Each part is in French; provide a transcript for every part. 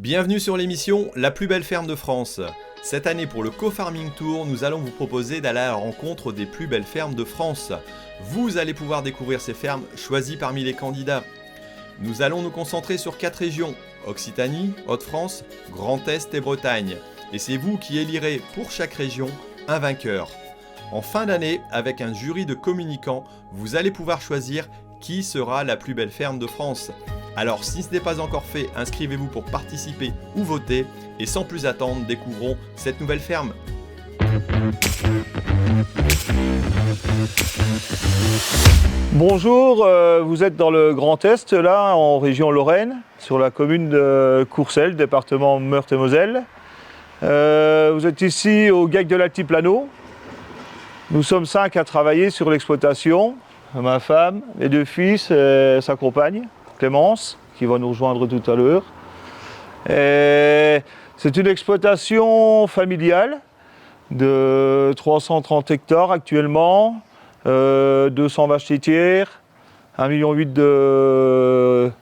Bienvenue sur l'émission La plus belle ferme de France. Cette année pour le Co-Farming Tour, nous allons vous proposer d'aller à la rencontre des plus belles fermes de France. Vous allez pouvoir découvrir ces fermes choisies parmi les candidats. Nous allons nous concentrer sur 4 régions, Occitanie, Hauts-de-France, Grand Est et Bretagne. Et c'est vous qui élirez pour chaque région un vainqueur. En fin d'année, avec un jury de communicants, vous allez pouvoir choisir qui sera la plus belle ferme de France. Alors si ce n'est pas encore fait, inscrivez-vous pour participer ou voter. Et sans plus attendre, découvrons cette nouvelle ferme. Bonjour, vous êtes dans le Grand Est, là, en région Lorraine, sur la commune de Courcelles, département Meurthe-et-Moselle. Vous êtes ici au GAEC de l'Altiplano. Nous sommes 5 à travailler sur l'exploitation. Ma femme, mes 2 fils et sa compagne, Clémence, qui va nous rejoindre tout à l'heure. C'est une exploitation familiale de 330 hectares actuellement, 200 vaches laitières, 1,8 million de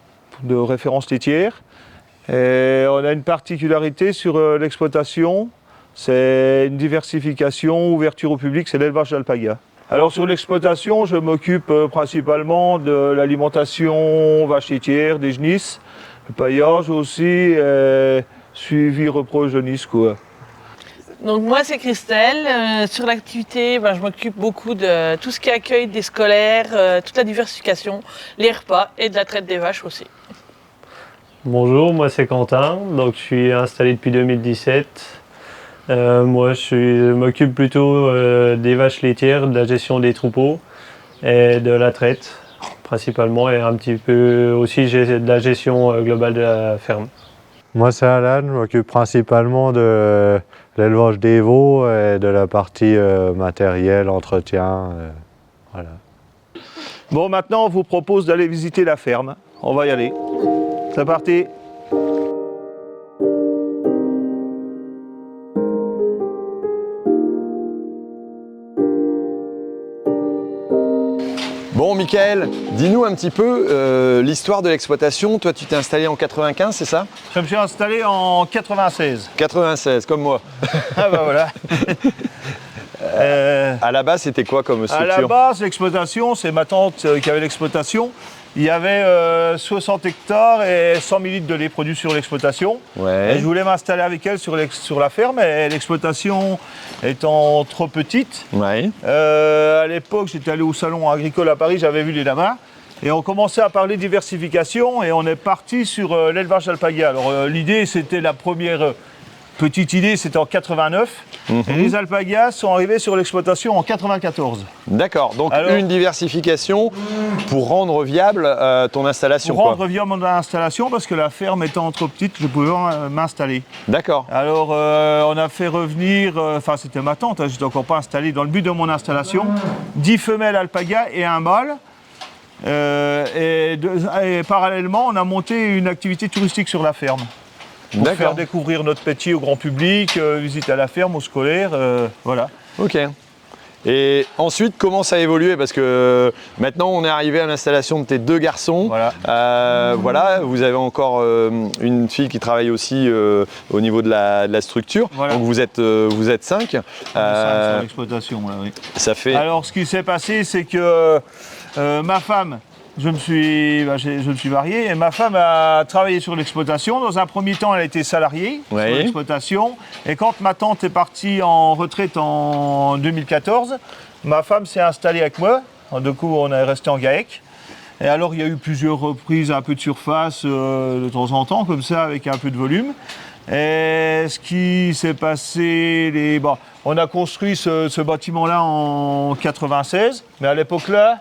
références laitières. Et on a une particularité sur l'exploitation, c'est une diversification, ouverture au public, c'est l'élevage d'alpagas. Alors sur l'exploitation, je m'occupe principalement de l'alimentation vaches laitières, des genisses, le paillage aussi, suivi reproche genisses quoi. Donc moi c'est Christelle, sur l'activité je m'occupe beaucoup de tout ce qui est accueil des scolaires, toute la diversification, les repas et de la traite des vaches aussi. Bonjour, moi c'est Quentin, donc je suis installé depuis 2017. Moi je m'occupe plutôt des vaches laitières, de la gestion des troupeaux et de la traite principalement et un petit peu aussi de la gestion globale de la ferme. Moi c'est Alan, je m'occupe principalement de l'élevage des veaux et de la partie matériel, entretien. Voilà. Bon, maintenant on vous propose d'aller visiter la ferme. On va y aller. C'est parti. Bon Mickaël, dis-nous un petit peu l'histoire de l'exploitation. Toi tu t'es installé en 95, c'est ça? Je me suis installé en 96. 96, comme moi. Ah bah voilà. À la base c'était quoi comme structure? À la base, l'exploitation, c'est ma tante qui avait l'exploitation. Il y avait 60 hectares et 100 000 litres de lait produits sur l'exploitation. Ouais. Et je voulais m'installer avec elle sur la ferme, et l'exploitation étant trop petite. Ouais. À l'époque, j'étais allé au salon agricole à Paris, j'avais vu les lamas. Et on commençait à parler diversification et on est parti sur l'élevage d'alpagas. Alors l'idée, c'était la première petite idée, c'était en 89. Et les alpagas sont arrivés sur l'exploitation en 94. D'accord, donc alors, une diversification pour rendre viable ton installation. Pour rendre viable mon installation, parce que la ferme étant trop petite, je pouvais m'installer. D'accord. Alors on a fait revenir, enfin c'était ma tante, hein, j'étais encore pas installé, dans le but de mon installation, 10 femelles alpagas et un mâle. Et parallèlement, on a monté une activité touristique sur la ferme. Pour faire découvrir notre métier au grand public, visite à la ferme, aux scolaires, voilà. Ok. Et ensuite, comment ça a évolué? Parce que maintenant, on est arrivé à l'installation de tes 2 garçons. Voilà. Voilà, vous avez encore une fille qui travaille aussi au niveau de la structure. Voilà. Donc vous êtes 5. Sur l'exploitation, voilà, oui. Ça fait... Alors, ce qui s'est passé, c'est que ma femme, je me suis marié et ma femme a travaillé sur l'exploitation. Dans un premier temps, elle a été salariée sur l'exploitation. Et quand ma tante est partie en retraite en 2014, ma femme s'est installée avec moi. Du coup, on est resté en GAEC. Et alors, il y a eu plusieurs reprises, un peu de surface de temps en temps, comme ça, avec un peu de volume. Et ce qui s'est passé, on a construit ce bâtiment-là en 96, mais à l'époque-là,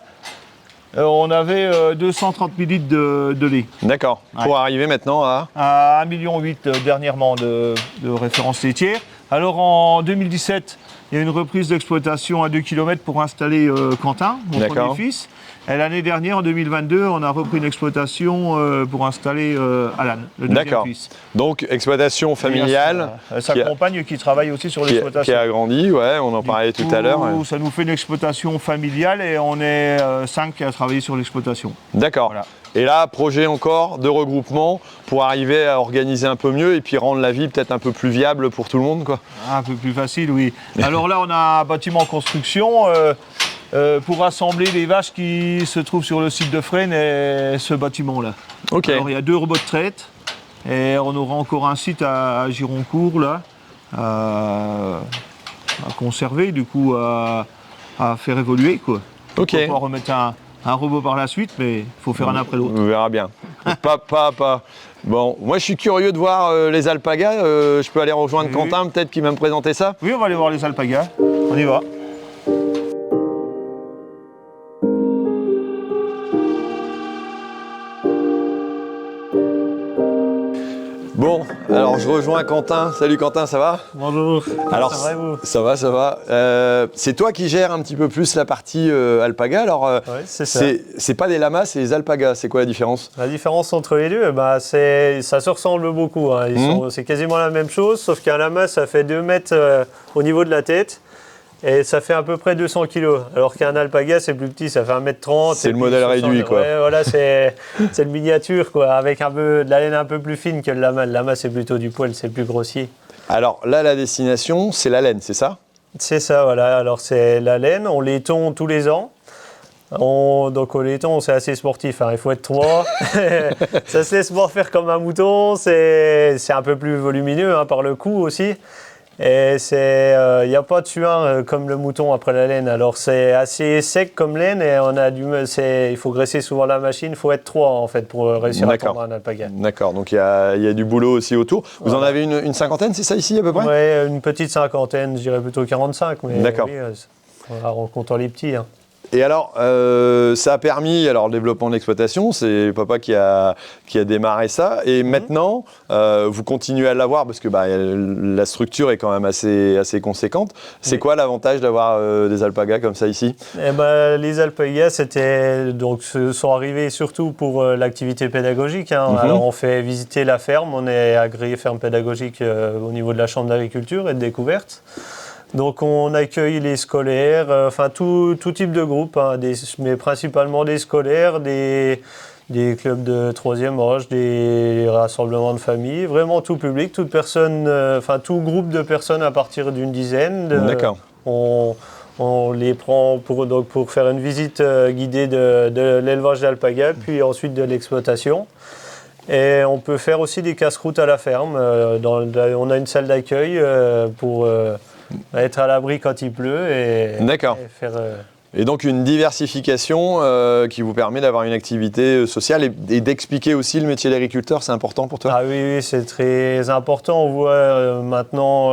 on avait 230 000 litres de lait. D'accord. Ouais. Pour arriver maintenant à 1,8 million dernièrement de références laitières. Alors en 2017, il y a une reprise d'exploitation à 2 km pour installer Quentin, mon premier fils. Et l'année dernière, en 2022, on a repris une exploitation pour installer Alan, le deuxième fils. Donc exploitation familiale. Sa compagne qui travaille aussi sur l'exploitation. Qui a grandi, ouais, on en parlait tout à l'heure. Ouais. Ça nous fait une exploitation familiale et on est 5 à travailler sur l'exploitation. D'accord. Voilà. Et là, projet encore de regroupement pour arriver à organiser un peu mieux et puis rendre la vie peut-être un peu plus viable pour tout le monde, quoi. Un peu plus facile, oui. Alors là, on a un bâtiment en construction pour rassembler les vaches qui se trouvent sur le site de Fresnes et ce bâtiment-là. Ok. Alors il y a 2 robots de traite et on aura encore un site à Gironcourt, là, à conserver, du coup, à faire évoluer, quoi. Ok. On va pouvoir remettre un robot par la suite, mais il faut faire un après l'autre. On verra bien. Pas. Bon, moi je suis curieux de voir les alpagas. Je peux aller rejoindre Quentin, peut-être, qui va me présenter ça. Oui, on va aller voir les alpagas. On y va. Bon, alors je rejoins Quentin. Salut Quentin, ça va? Bonjour. Alors, ça va et vous? Ça va. C'est toi qui gères un petit peu plus la partie alpaga. Alors, ouais, c'est ça. C'est pas des lamas, c'est des alpagas. C'est quoi la différence? La différence entre les deux, bah, ça se ressemble beaucoup. Hein. C'est quasiment la même chose, sauf qu'un lama, ça fait 2 mètres au niveau de la tête. Et ça fait à peu près 200 kg. Alors qu'un alpaga, c'est plus petit, ça fait 1m30. C'est le modèle réduit, quoi. Ouais, voilà, c'est le miniature, quoi, avec de la laine un peu plus fine que le lama. Le lama, c'est plutôt du poil, c'est plus grossier. Alors là, la destination, c'est la laine, c'est ça? C'est ça, voilà. Alors c'est la laine, on les tond tous les ans. Donc au laiton, c'est assez sportif, hein. Il faut être 3. Ça se laisse pas faire comme un mouton, c'est un peu plus volumineux, hein, par le cou aussi. Et il n'y a pas de suin comme le mouton après la laine. Alors c'est assez sec comme laine et il faut graisser souvent la machine. Il faut être 3 en fait pour réussir à tondre un alpaga. D'accord, donc il y a du boulot aussi autour. Vous en avez une cinquantaine, c'est ça ici à peu près? Oui, une petite cinquantaine, je dirais plutôt 45. Mais d'accord. Oui, en comptant les petits. Hein. Et alors, ça a permis le développement de l'exploitation, c'est papa qui a démarré ça, et maintenant, vous continuez à l'avoir, parce que la structure est quand même assez conséquente. C'est quoi l'avantage d'avoir des alpagas comme ça ici? Les alpagas, se sont arrivés surtout pour l'activité pédagogique. Hein. Alors, on fait visiter la ferme, on est agréé ferme pédagogique au niveau de la chambre d'agriculture et de découverte. Donc on accueille les scolaires, tout type de groupe, hein, mais principalement des scolaires, des clubs de 3e âge, des rassemblements de famille, vraiment tout public, toute personne, tout groupe de personnes à partir d'une dizaine. D'accord. On les prend pour faire une visite guidée de l'élevage d'alpaga, puis ensuite de l'exploitation. Et on peut faire aussi des casse-croûtes à la ferme. On a une salle d'accueil pour être à l'abri quand il pleut et faire... Et donc une diversification qui vous permet d'avoir une activité sociale et d'expliquer aussi le métier d'agriculteur, c'est important pour toi? Ah oui, c'est très important. On voit maintenant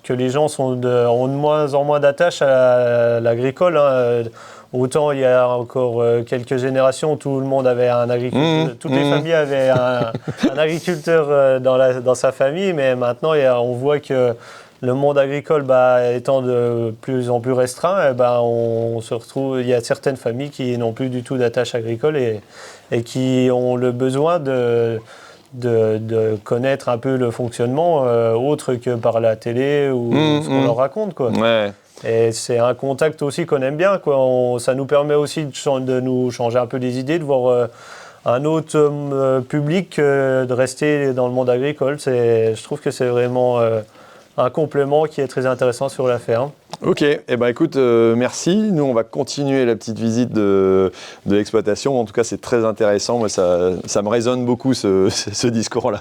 que les gens ont de moins en moins d'attache à l'agricole. Hein. Autant il y a encore quelques générations, tout le monde avait un agriculteur, toutes les familles avaient un agriculteur dans sa famille, mais maintenant on voit que le monde agricole étant de plus en plus restreint, on se retrouve, il y a certaines familles qui n'ont plus du tout d'attache agricole et qui ont le besoin de connaître un peu le fonctionnement autre que par la télé ou ce qu'on leur raconte, quoi. Ouais. Et c'est un contact aussi qu'on aime bien, quoi. Ça nous permet aussi de nous changer un peu les idées, de voir un autre public, de rester dans le monde agricole. Je trouve que c'est vraiment un complément qui est très intéressant sur la ferme. Ok, écoute, merci. Nous, on va continuer la petite visite de l'exploitation. En tout cas, c'est très intéressant. Moi, ça me résonne beaucoup, ce discours-là.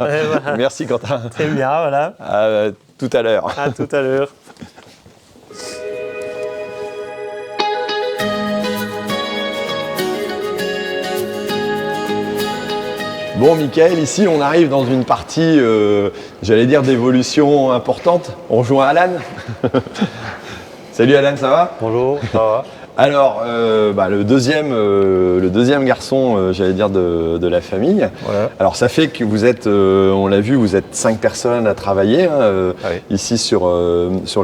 Merci, Quentin. Très bien, voilà. À tout à l'heure. À tout à l'heure. Bon, Michael, ici, on arrive dans une partie, j'allais dire, d'évolution importante. On rejoint Alan. Salut Alan, ça va? Bonjour, ça va? Alors, le deuxième garçon, j'allais dire, de la famille. Voilà. Alors, ça fait que vous êtes, on l'a vu, vous êtes 5 personnes à travailler ici sur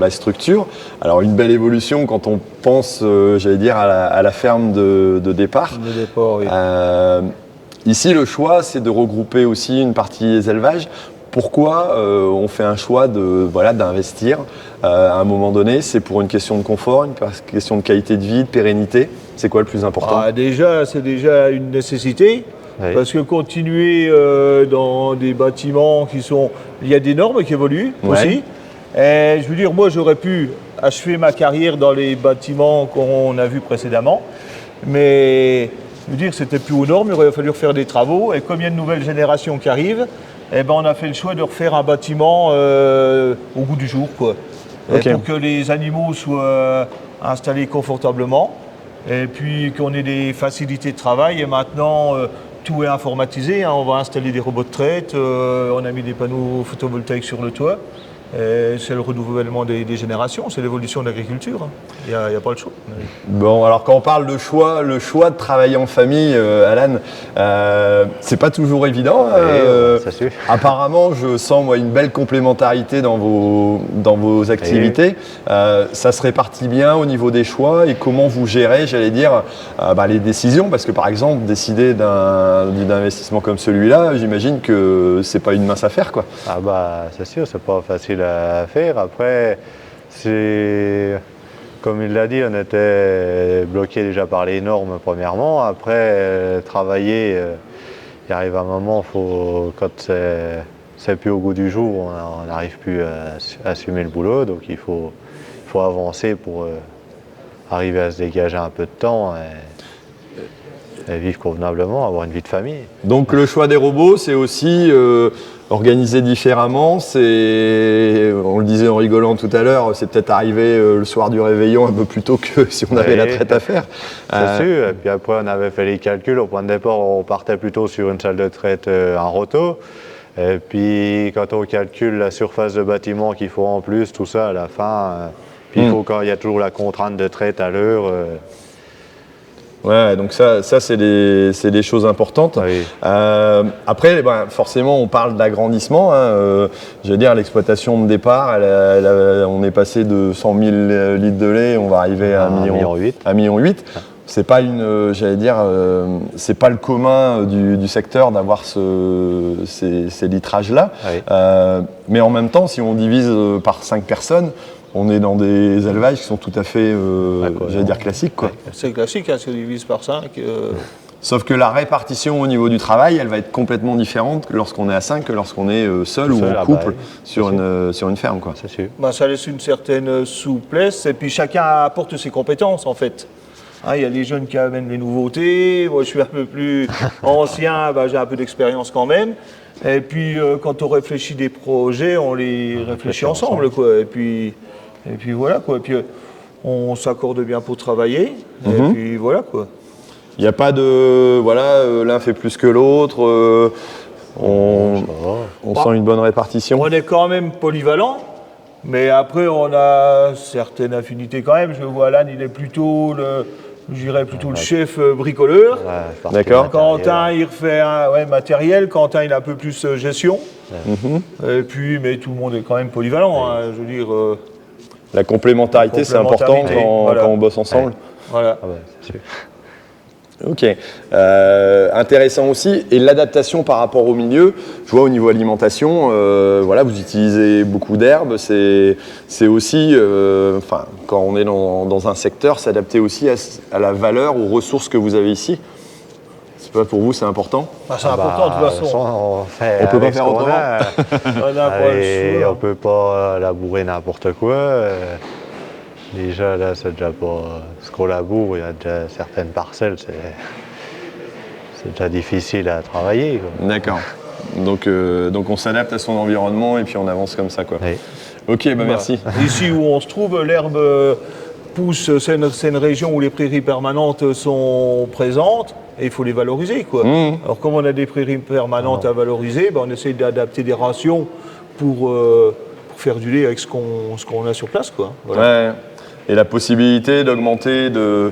la structure. Alors, une belle évolution quand on pense, j'allais dire, à la ferme de départ. De départ, oui. Ici, le choix, c'est de regrouper aussi une partie des élevages. Pourquoi on fait un choix d'investir à un moment donné? C'est pour une question de confort, une question de qualité de vie, de pérennité. C'est quoi le plus important? C'est déjà une nécessité. Oui. Parce que continuer dans des bâtiments il y a des normes qui évoluent aussi. Et je veux dire, moi j'aurais pu achever ma carrière dans les bâtiments qu'on a vus précédemment. Mais je veux dire, c'était plus aux normes, il aurait fallu refaire des travaux. Et comme il y a une nouvelle génération qui arrive, on a fait le choix de refaire un bâtiment au goût du jour, quoi. Okay. Pour que les animaux soient installés confortablement et puis qu'on ait des facilités de travail. Et maintenant, tout est informatisé, hein. On va installer des robots de traite, on a mis des panneaux photovoltaïques sur le toit. C'est le renouvellement des générations, c'est l'évolution de l'agriculture. Il n'y a pas le choix. Bon, alors quand on parle de choix, le choix de travailler en famille, Alan, c'est pas toujours évident. Apparemment, je sens moi une belle complémentarité dans vos activités. Ça se répartit bien au niveau des choix et comment vous gérez, j'allais dire, les décisions, parce que par exemple, décider d'un investissement comme celui-là, j'imagine que c'est pas une mince affaire, quoi. Ah bah c'est sûr, c'est pas facile à faire. Après, comme il l'a dit, on était bloqué déjà par les normes premièrement. Après, travailler, il arrive un moment, quand c'est plus au goût du jour, on n'arrive plus à assumer le boulot. Donc il faut avancer pour arriver à se dégager un peu de temps et vivre convenablement, avoir une vie de famille. Donc le choix des robots, c'est aussi organisé différemment. On le disait en rigolant tout à l'heure, c'est peut-être arrivé le soir du réveillon un peu plus tôt que si on avait la traite à faire. C'est sûr, et puis après on avait fait les calculs. Au point de départ, on partait plutôt sur une salle de traite en roto. Et puis quand on calcule la surface de bâtiment qu'il faut en plus, tout ça à la fin, puis il y a toujours la contrainte de traite à l'heure. Ouais, donc ça c'est des choses importantes. Oui. Après, forcément, on parle d'agrandissement. Je veux dire, l'exploitation de départ, on est passé de 100 000 litres de lait, on va arriver à 1,8 million. C'est pas c'est pas le commun du secteur d'avoir ces litrages-là. Oui. Mais en même temps, si on divise par 5 personnes, on est dans des élevages qui sont tout à fait, j'allais dire, classiques, quoi. C'est classique, hein, c'est divise par 5. Sauf que la répartition au niveau du travail, elle va être complètement différente lorsqu'on est à 5 que lorsqu'on est seul ou en couple sur une ferme, quoi. C'est sûr. Ça laisse une certaine souplesse et puis chacun apporte ses compétences, en fait. Il y a les jeunes qui amènent les nouveautés. Moi, je suis un peu plus ancien, j'ai un peu d'expérience quand même. Et puis, quand on réfléchit des projets, on les réfléchit ensemble, quoi. Et puis voilà, quoi. Et puis, on s'accorde bien pour travailler. Et puis voilà, quoi. Il n'y a pas de, l'un fait plus que l'autre. On sent une bonne répartition. On est quand même polyvalent, mais après, on a certaines affinités quand même. Je vois Alan, il est plutôt le chef bricoleur. Ouais, d'accord. Quentin, il refait matériel. Quentin, il a un peu plus gestion. Ouais. Et puis, mais tout le monde est quand même polyvalent. Hein, je veux dire. La complémentarité, c'est important quand on bosse ensemble. Ouais. Voilà. Ah ouais, c'est sûr. Ok, intéressant aussi. Et l'adaptation par rapport au milieu, je vois au niveau alimentation, vous utilisez beaucoup d'herbes. C'est aussi, quand on est dans un secteur, s'adapter aussi à la valeur, aux ressources que vous avez ici. C'est pas pour vous, c'est important. C'est important de toute façon. On peut pas faire autrement. On peut pas labourer n'importe quoi. Déjà là, c'est déjà pas ce qu'on laboure. Il y a déjà certaines parcelles, c'est déjà difficile à travailler, quoi. D'accord. Donc on s'adapte à son environnement et puis on avance comme ça, quoi. Oui. Ok, merci. Ici où on se trouve, l'herbe pousse. C'est une région où les prairies permanentes sont présentes et il faut les valoriser, quoi. Alors comme on a des prairies permanentes à valoriser, on essaye d'adapter des rations pour faire du lait avec ce qu'on a sur place, quoi. Voilà. Ouais. Et la possibilité d'augmenter de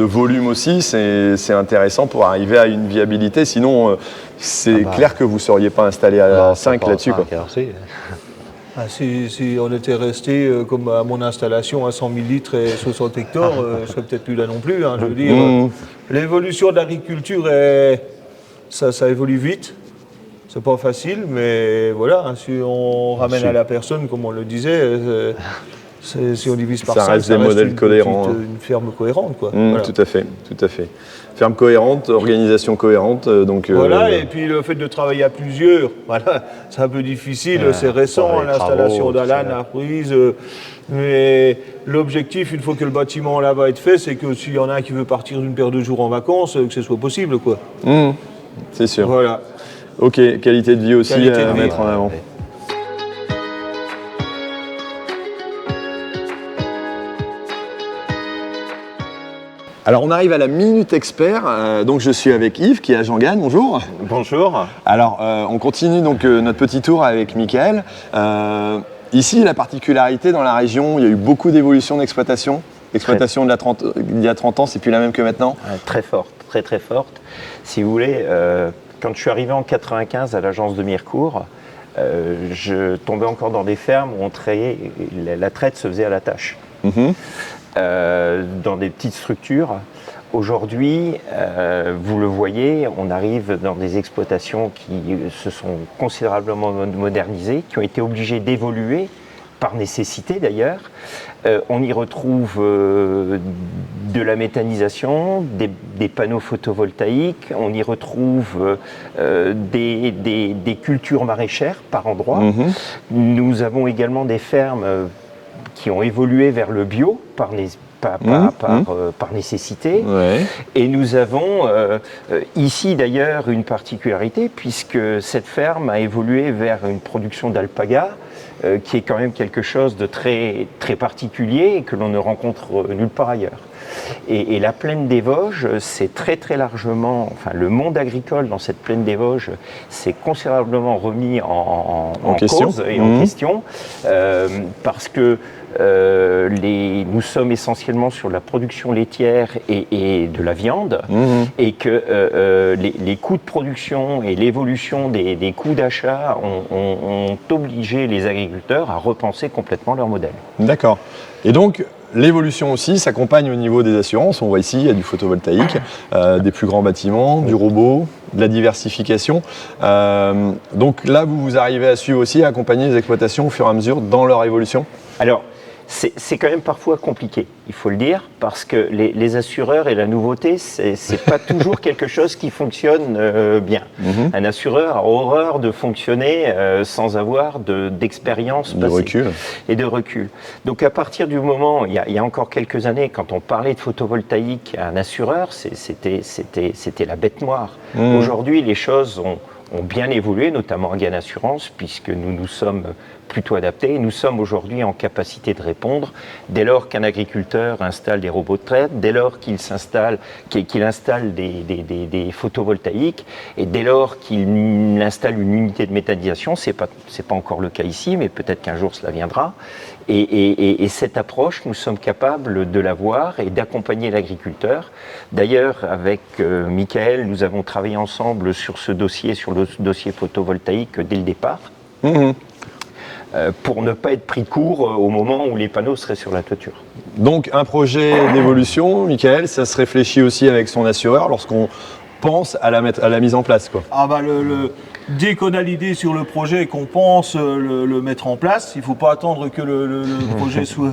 volume aussi, c'est intéressant pour arriver à une viabilité. Sinon, c'est clair que vous ne seriez pas installé à 5 là-dessus. Si on était resté comme à mon installation à 100 000 litres et 60 hectares, je ne serais peut-être plus là non plus. Je veux dire, l'évolution de l'agriculture, ça évolue vite. C'est pas facile, mais voilà, si on ramène à la personne, comme on le disait, si on divise par 5, ça reste des modèles cohérents. Une ferme cohérente, quoi. Voilà. Tout à fait. Ferme cohérente, organisation cohérente. Et puis le fait de travailler à plusieurs, c'est un peu difficile, c'est récent, l'installation d'Alan a prise. Mais l'objectif, une fois que le bâtiment là va être fait, c'est que s'il y en a un qui veut partir d'une paire de jours en vacances, que ce soit possible, quoi. C'est sûr. Voilà. Ok, qualité de vie aussi à mettre en avant. Alors on arrive à la Minute Expert, donc je suis avec Yves qui est à Jean-Gagne, bonjour. Bonjour. Alors on continue donc notre petit tour avec Michael. Ici la particularité dans la région, il y a eu beaucoup d'évolutions d'exploitation. L'exploitation d'il y a 30 ans, c'est plus la même que maintenant? Très forte, très forte. Si vous voulez, quand je suis arrivé en 95 à l'agence de Mirecourt, je tombais encore dans des fermes où la traite se faisait à la tâche. Dans des petites structures. Aujourd'hui, vous le voyez, on arrive dans des exploitations qui se sont considérablement modernisées, qui ont été obligées d'évoluer, par nécessité d'ailleurs. On y retrouve de la méthanisation, des panneaux photovoltaïques, on y retrouve des cultures maraîchères par endroits. Nous avons également des fermes qui ont évolué vers le bio par nécessité. Et nous avons ici d'ailleurs une particularité puisque cette ferme a évolué vers une production d'alpaga qui est quand même quelque chose de très, très particulier et que l'on ne rencontre nulle part ailleurs. Et la plaine des Vosges, c'est très très largement, le monde agricole dans cette plaine des Vosges s'est considérablement remis en cause et en question parce que nous sommes essentiellement sur la production laitière et de la viande et que les coûts de production et l'évolution des coûts d'achat ont obligé les agriculteurs à repenser complètement leur modèle. D'accord. Et donc, l'évolution aussi s'accompagne au niveau des assurances. On voit ici, il y a du photovoltaïque, des plus grands bâtiments, du robot, de la diversification. Donc là, vous arrivez à suivre aussi, à accompagner les exploitations au fur et à mesure dans leur évolution? Alors, c'est quand même parfois compliqué, il faut le dire, parce que les assureurs et la nouveauté, c'est pas toujours quelque chose qui fonctionne bien. Un assureur a horreur de fonctionner sans avoir d'expérience passée et de recul. Donc à partir du moment, il y a encore quelques années, quand on parlait de photovoltaïque à un assureur, c'était la bête noire. Aujourd'hui, les choses ont bien évolué, notamment en Gain Assurance, puisque nous sommes plutôt adaptés. Nous sommes aujourd'hui en capacité de répondre dès lors qu'un agriculteur installe des robots de traite, dès lors qu'il installe des photovoltaïques et dès lors qu'il installe une unité de méthanisation. C'est pas encore le cas ici, mais peut-être qu'un jour cela viendra. Et cette approche, nous sommes capables de l'avoir et d'accompagner l'agriculteur. D'ailleurs, avec Michael, nous avons travaillé ensemble sur ce dossier, sur le dossier photovoltaïque dès le départ. Pour ne pas être pris de court au moment où les panneaux seraient sur la toiture. Donc un projet d'évolution, Michael, ça se réfléchit aussi avec son assureur lorsqu'on pense à la mise en place, quoi. Dès qu'on a l'idée sur le projet et qu'on pense le mettre en place, il ne faut pas attendre que le projet soit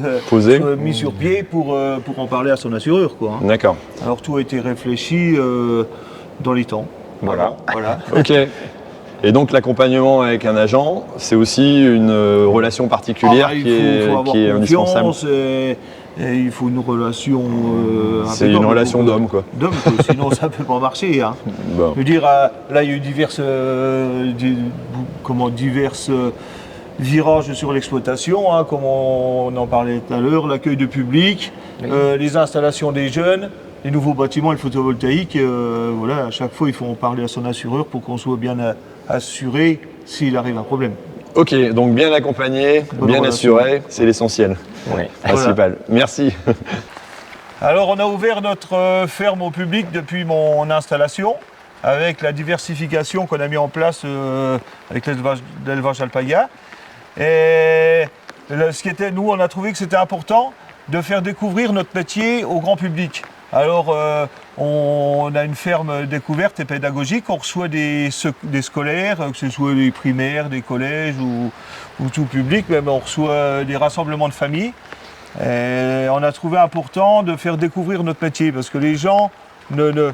mis sur pied pour en parler à son assureur, quoi. D'accord. Alors tout a été réfléchi dans les temps. Voilà. Ok. Et donc l'accompagnement avec un agent, c'est aussi une relation particulière qui est indispensable. Et il faut une relation. C'est une relation d'homme, quoi. D'homme, sinon ça ne peut pas marcher. Hein. Bon. Je veux dire, là il y a eu divers virages sur l'exploitation, hein, comme on en parlait tout à l'heure, l'accueil de public, les installations des jeunes. Les nouveaux bâtiments et le photovoltaïque, à chaque fois il faut en parler à son assureur pour qu'on soit bien assuré s'il arrive un problème. Ok, donc bien accompagné, bien assuré, c'est l'essentiel. Oui. Principal. Merci. Alors on a ouvert notre ferme au public depuis mon installation, avec la diversification qu'on a mis en place avec l'élevage alpaga. Et nous, on a trouvé que c'était important de faire découvrir notre métier au grand public. Alors, on a une ferme découverte et pédagogique, on reçoit des scolaires, que ce soit des primaires, des collèges ou tout public, même on reçoit des rassemblements de familles. Et on a trouvé important de faire découvrir notre métier, parce que les gens ne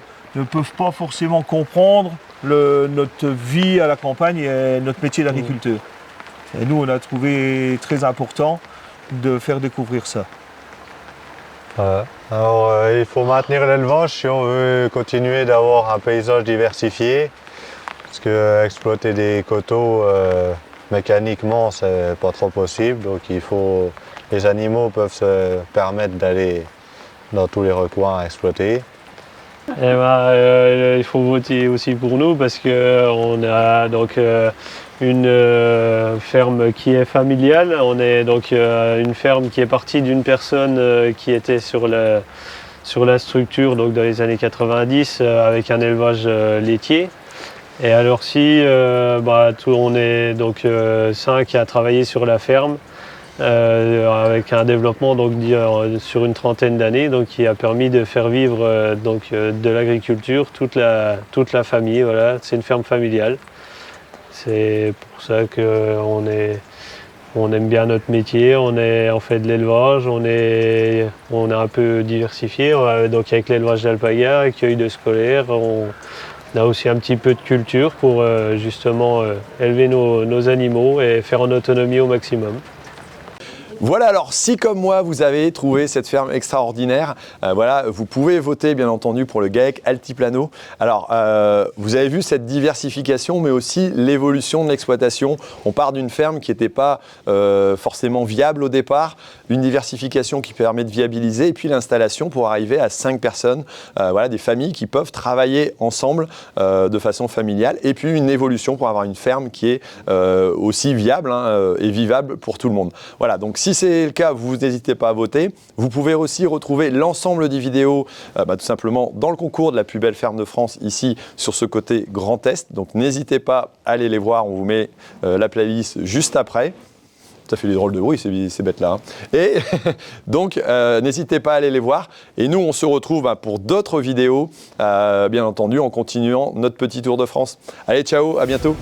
peuvent pas forcément comprendre notre vie à la campagne et notre métier d'agriculteur. Et nous, on a trouvé très important de faire découvrir ça. Alors, il faut maintenir l'élevage si on veut continuer d'avoir un paysage diversifié. Parce que exploiter des coteaux mécaniquement, c'est pas trop possible. Donc, les animaux peuvent se permettre d'aller dans tous les recoins à exploiter. Eh ben, il faut voter aussi pour nous parce qu'on a donc une ferme qui est familiale. On est donc une ferme qui est partie d'une personne qui était sur la structure donc dans les années 90 avec un élevage laitier. Et alors si on est donc 5 à travailler sur la ferme. Avec un développement donc, sur une trentaine d'années donc, qui a permis de faire vivre de l'agriculture toute la famille. Voilà. C'est une ferme familiale. C'est pour ça qu'on aime bien notre métier, on fait de l'élevage, on est un peu diversifié. Donc avec l'élevage d'alpaga, accueil de scolaires, on a aussi un petit peu de culture pour justement élever nos animaux et faire en autonomie au maximum. Voilà, alors si comme moi vous avez trouvé cette ferme extraordinaire, voilà, vous pouvez voter bien entendu pour le GAEC Altiplano. Alors vous avez vu cette diversification mais aussi l'évolution de l'exploitation. On part d'une ferme qui n'était pas forcément viable au départ, une diversification qui permet de viabiliser et puis l'installation pour arriver à 5 personnes, voilà, des familles qui peuvent travailler ensemble de façon familiale et puis une évolution pour avoir une ferme qui est aussi viable et vivable pour tout le monde. Voilà, donc si c'est le cas, vous n'hésitez pas à voter. Vous pouvez aussi retrouver l'ensemble des vidéos tout simplement dans le concours de la plus belle ferme de France ici sur ce côté Grand Est. Donc n'hésitez pas à aller les voir, on vous met la playlist juste après. Ça fait des drôles de bruit ces bêtes-là. Et donc n'hésitez pas à aller les voir. Et nous on se retrouve pour d'autres vidéos, bien entendu en continuant notre petit tour de France. Allez, ciao, à bientôt.